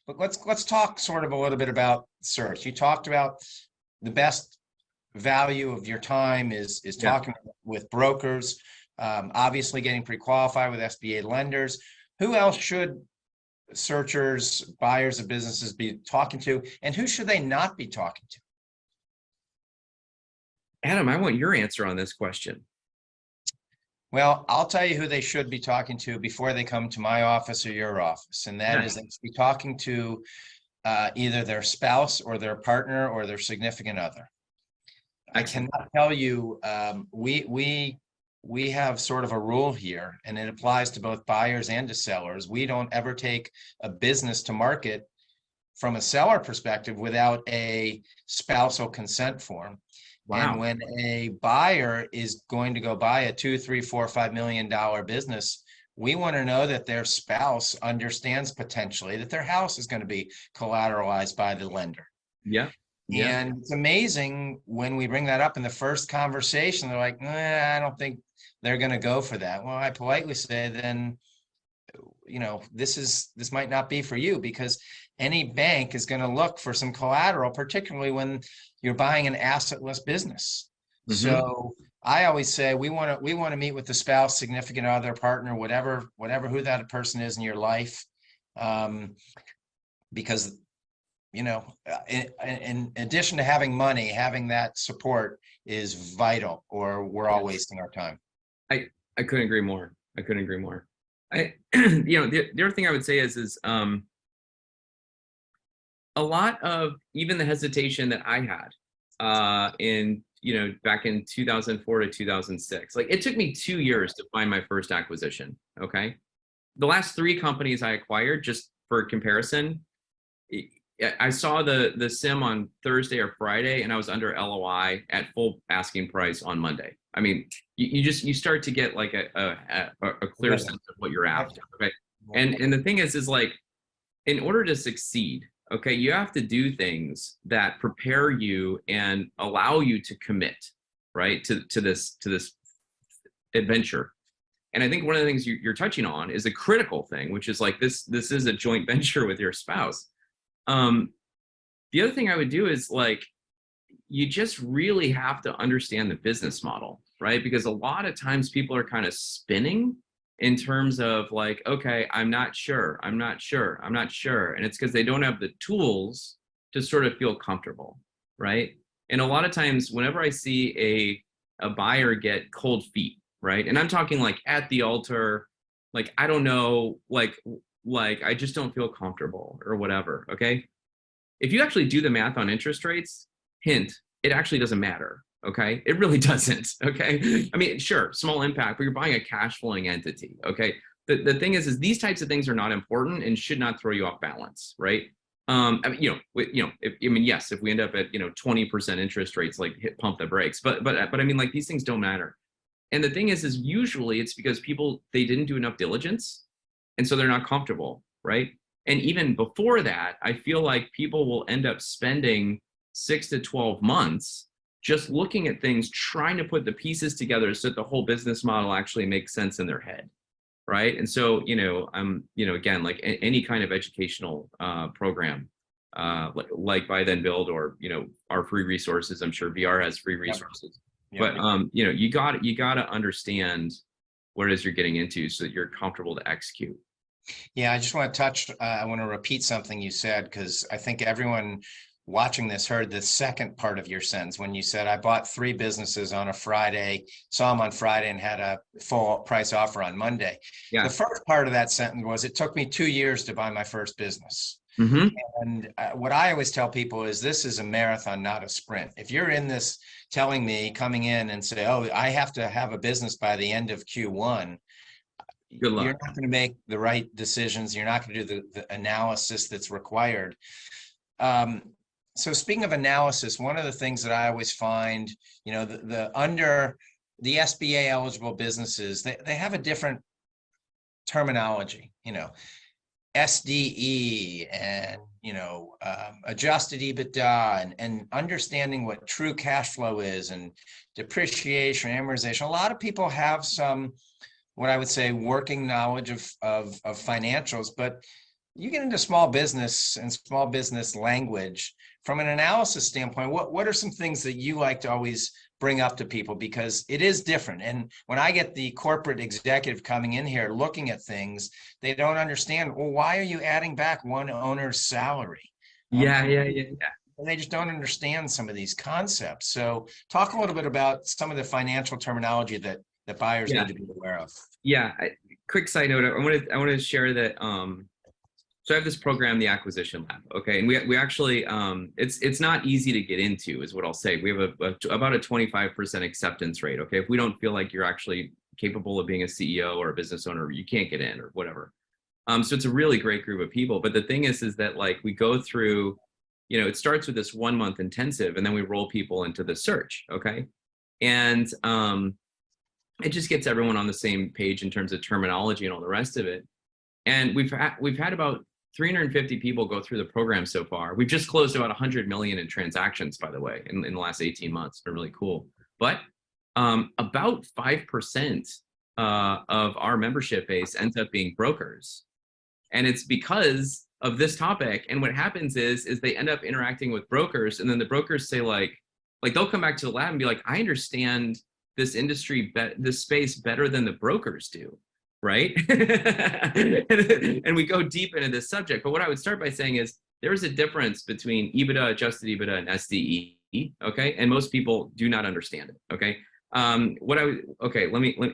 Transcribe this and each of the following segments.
But let's talk sort of a little bit about search. You talked about the best value of your time is talking with brokers, obviously getting pre-qualified with SBA lenders. Who else should searchers, buyers of businesses be talking to, and who should they not be talking to? Adam, I want your answer on this question. Well, I'll tell you who they should be talking to before they come to my office or your office, and that is they should be talking to either their spouse or their partner or their significant other. I cannot tell you, we have sort of a rule here, and it applies to both buyers and to sellers. We don't ever take a business to market from a seller perspective without a spousal consent form. Wow. And when a buyer is going to go buy a $2, $3, $4, $5 million business, we want to know that their spouse understands potentially that their house is going to be collateralized by the lender. Yeah. And it's amazing when we bring that up in the first conversation, they're like, I don't think they're going to go for that. Well, I politely say, then, this might not be for you, because any bank is going to look for some collateral, particularly when you're buying an assetless business. Mm-hmm. So I always say we want to meet with the spouse, significant other, partner, whatever who that person is in your life, because in addition to having money, having that support is vital, or we're all wasting our time. I couldn't agree more. The other thing I would say is a lot of even the hesitation that I had back in 2004 to 2006, like it took me 2 years to find my first acquisition. Okay. The last 3 companies I acquired, just for comparison, I saw the sim on Thursday or Friday, and I was under LOI at full asking price on Monday. I mean, you start to get like a clear sense of what you're after. Okay. And the thing is like, in order to succeed, okay, you have to do things that prepare you and allow you to commit, right, to this adventure. And I think one of the things you're touching on is a critical thing, which is like this is a joint venture with your spouse. The other thing I would do is like, you just really have to understand the business model, right? Because a lot of times people are kind of spinning in terms of like, okay, I'm not sure. And it's because they don't have the tools to sort of feel comfortable, right? And a lot of times whenever I see a buyer get cold feet, right? And I'm talking like at the altar, like, I don't know, like I just don't feel comfortable or whatever, okay? If you actually do the math on interest rates, hint, it actually doesn't matter, okay? It really doesn't, okay? I mean, sure, small impact, but you're buying a cash flowing entity, okay? The thing is these types of things are not important and should not throw you off balance, right? Yes, if we end up at 20% interest rates, like pump the brakes, but I mean, like, these things don't matter. And the thing is usually it's because they didn't do enough diligence, and so they're not comfortable, right? And even before that, I feel like people will end up spending 6 to 12 months just looking at things, trying to put the pieces together so that the whole business model actually makes sense in their head, right? And so, again, like any kind of educational program, like Buy Then Build, or our free resources. I'm sure VR has free resources. Yep. But you got to understand what it is you're getting into so that you're comfortable to execute. Yeah, I just want to I want to repeat something you said, because I think everyone watching this heard the second part of your sentence when you said, I bought 3 businesses on a Friday, saw them on Friday, and had a full price offer on Monday. Yeah. The first part of that sentence was, it took me 2 years to buy my first business. Mm-hmm. And what I always tell people is, this is a marathon, not a sprint. If you're in this telling me, coming in and say, oh, I have to have a business by the end of Q1, good luck. You're not going to make the right decisions. You're not going to do the analysis that's required. So speaking of analysis, one of the things that I always find, under the SBA eligible businesses, they have a different terminology, SDE and, adjusted EBITDA, and understanding what true cash flow is, and depreciation, amortization. A lot of people have some, what I would say, working knowledge of financials, but you get into small business and small business language from an analysis standpoint. What are some things that you like to always bring up to people, because it is different? And when I get the corporate executive coming in here looking at things, they don't understand, well, why are you adding back one owner's salary? Yeah. And they just don't understand some of these concepts. So talk a little bit about some of the financial terminology that buyers Yeah. need to be aware of. Yeah. Quick side note. I want to share that. So I have this program, the Acquisition Lab. Okay, and we actually it's not easy to get into, is what I'll say. We have about a 25% acceptance rate. Okay, if we don't feel like you're actually capable of being a CEO or a business owner, you can't get in or whatever. So it's a really great group of people. But the thing is that like we go through, it starts with this 1 month intensive, and then we roll people into the search. Okay, and it just gets everyone on the same page in terms of terminology and all the rest of it. And we've had about 350 people go through the program so far. We've just closed about 100 million in transactions, by the way, in the last 18 months. It's been really cool. But about 5% of our membership base ends up being brokers. And it's because of this topic. And what happens is they end up interacting with brokers, and then the brokers say like they'll come back to the lab and be like, I understand this industry, this space better than the brokers do. Right? And we go deep into this subject. But what I would start by saying is there's a difference between EBITDA, adjusted EBITDA, and SDE. Okay, and most people do not understand it. Okay, let me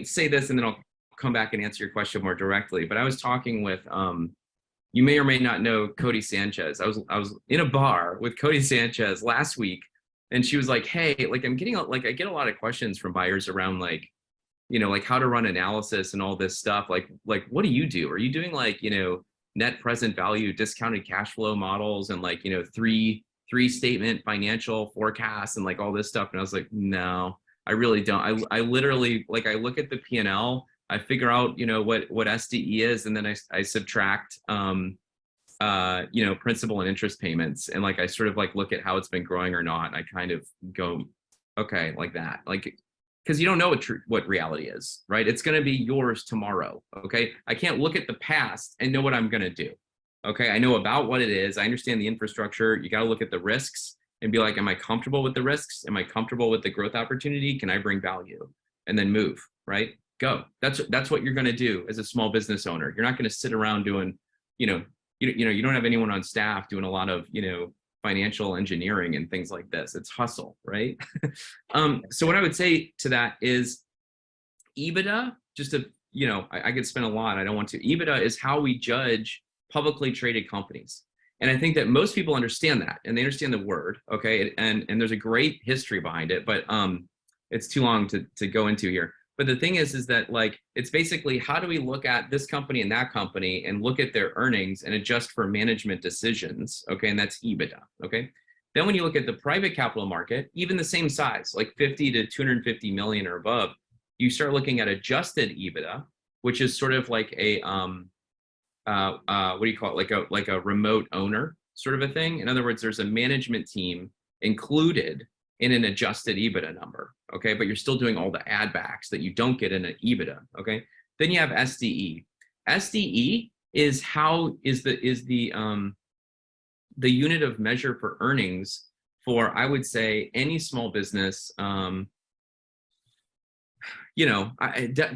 say this, and then I'll come back and answer your question more directly. But I was talking with you may or may not know Cody Sanchez. I was in a bar with Cody Sanchez last week, and she was like, "Hey, like I get a lot of questions from buyers around like how to run analysis and all this stuff. Like, what do you do? Are you doing like, net present value, discounted cash flow models and like, three statement financial forecasts and like all this stuff?" And I was like, no, I really don't. I literally, like, I look at the P&L, I figure out, what SDE is, and then I subtract, principal and interest payments. And like, I sort of like look at how it's been growing or not. And I kind of go, okay, like that, like, because you don't know what reality is, right? It's going to be yours tomorrow. Okay, I can't look at the past and know what I'm going to do. Okay, I know about what it is. I understand the infrastructure. You got to look at the risks and be like, am I comfortable with the risks? Am I comfortable with the growth opportunity? Can I bring value? And then move, right? Go. That's what you're going to do as a small business owner. You're not going to sit around doing, you don't have anyone on staff doing a lot of, financial engineering and things like this. It's hustle, right? So what I would say to that is EBITDA, I could spend a lot, I don't want to. EBITDA is how we judge publicly traded companies. And I think that most people understand that, and they understand the word, okay? And there's a great history behind it, but it's too long to go into here. But the thing is that like, it's basically how do we look at this company and that company and look at their earnings and adjust for management decisions, okay? And that's EBITDA, okay? Then when you look at the private capital market, even the same size, like 50 to 250 million or above, you start looking at adjusted EBITDA, which is sort of like a, what do you call it? Like a remote owner sort of a thing. In other words, there's a management team included in an adjusted EBITDA number, okay? But you're still doing all the add backs that you don't get in an EBITDA, okay? Then you have SDE. SDE is the unit of measure for earnings for, I would say, any small business,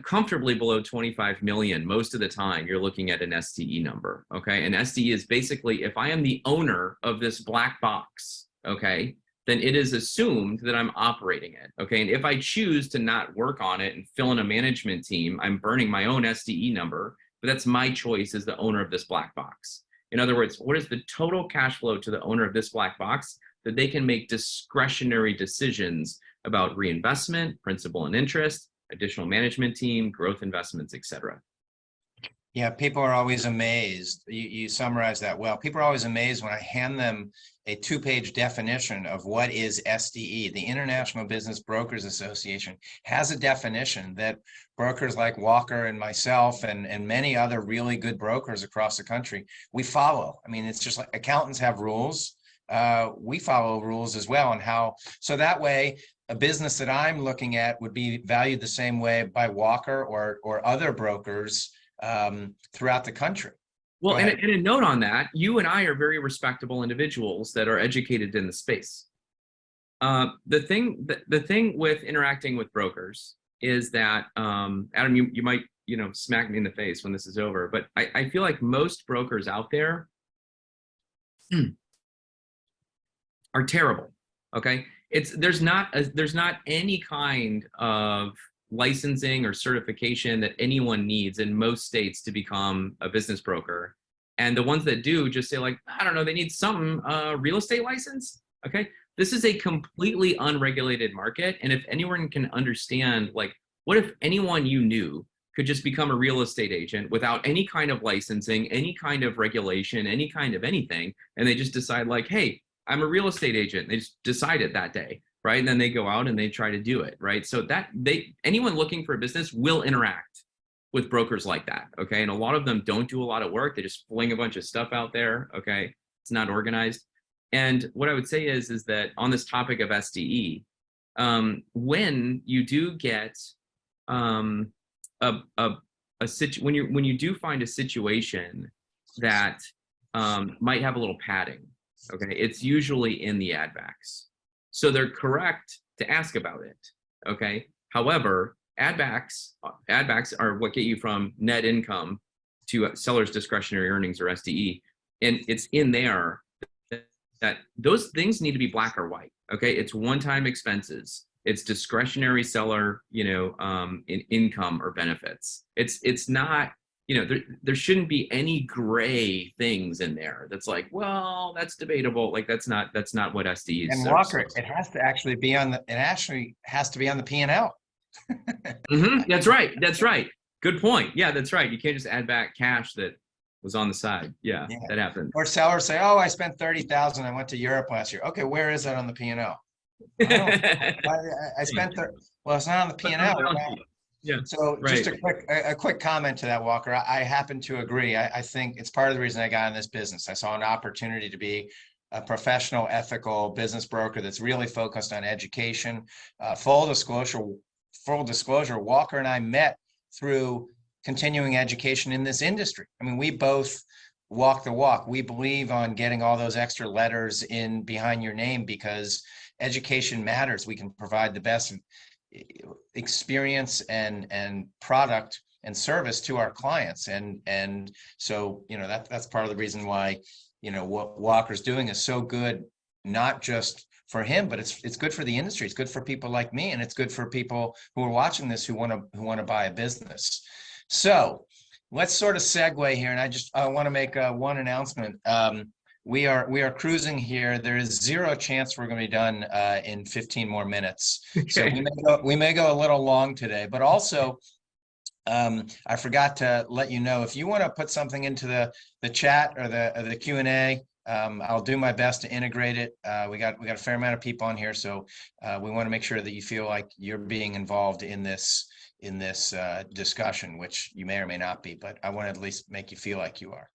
comfortably below 25 million. Most of the time you're looking at an SDE number, okay? And SDE is basically, if I am the owner of this black box, okay, then it is assumed that I'm operating it, okay? And if I choose to not work on it and fill in a management team, I'm burning my own SDE number, but that's my choice as the owner of this black box. In other words, what is the total cash flow to the owner of this black box that they can make discretionary decisions about reinvestment, principal and interest, additional management team, growth investments, et cetera. Yeah, people are always amazed. You summarize that well. People are always amazed when I hand them a 2-page definition of what is SDE. The International Business Brokers Association has a definition that brokers like Walker and myself and many other really good brokers across the country, we follow. I mean, it's just like accountants have rules. We follow rules as well, and how, so that way a business that I'm looking at would be valued the same way by Walker or other brokers throughout the country. Well, and a note on that, you and I are very respectable individuals that are educated in the space. The thing with interacting with brokers is that, Adam, you might, smack me in the face when this is over, but I feel like most brokers out there are terrible. Okay. There's not any kind of licensing or certification that anyone needs in most states to become a business broker. And the ones that do just say like, I don't know, they need some real estate license. Okay. This is a completely unregulated market. And if anyone can understand, like, what if anyone you knew could just become a real estate agent without any kind of licensing, any kind of regulation, any kind of anything, and they just decide like, hey, I'm a real estate agent. They just decide it that day, right? And then they go out and they try to do it, right? So that anyone looking for a business will interact with brokers like that, okay? And a lot of them don't do a lot of work. They just fling a bunch of stuff out there, okay? It's not organized. And what I would say is that on this topic of SDE, when you do get when you do find a situation that might have a little padding, okay, it's usually in the ad backs. So they're correct to ask about it, okay? However, ad backs are what get you from net income to seller's discretionary earnings, or SDE, and it's in there that those things need to be black or white, okay? It's one-time expenses. It's discretionary seller, in income or benefits. It's not, there shouldn't be any gray things in there. That's like, well, that's debatable. Like that's not what SDE is. And Walker, it has to actually be on the P&L. That's right. Good point. Yeah, that's right. You can't just add back cash that was on the side. Yeah. That happened. Or sellers say, oh, I spent $30,000. I went to Europe last year. Okay, where is that on the P&L? I spent well, it's not on the P&L. Yeah. So just a quick comment to that, Walker. I happen to agree. I think it's part of the reason I got in this business. I saw an opportunity to be a professional, ethical business broker that's really focused on education. Full disclosure, Walker and I met through continuing education in this industry. I mean, we both walk the walk. We believe on getting all those extra letters in behind your name because education matters. We can provide the best experience and product and service to our clients. And so, that's part of the reason why, what Walker's doing is so good, not just for him, but it's good for the industry. It's good for people like me, and it's good for people who are watching this who want to buy a business. So let's sort of segue here, and I want to make one announcement. We are cruising here. There is zero chance we're going to be done in 15 more minutes. Okay. So we may go a little long today, but also I forgot to let you know, if you want to put something into the chat or the Q&A, I'll do my best to integrate it. We got a fair amount of people on here, so we want to make sure that you feel like you're being involved in this discussion, which you may or may not be, but I want to at least make you feel like you are.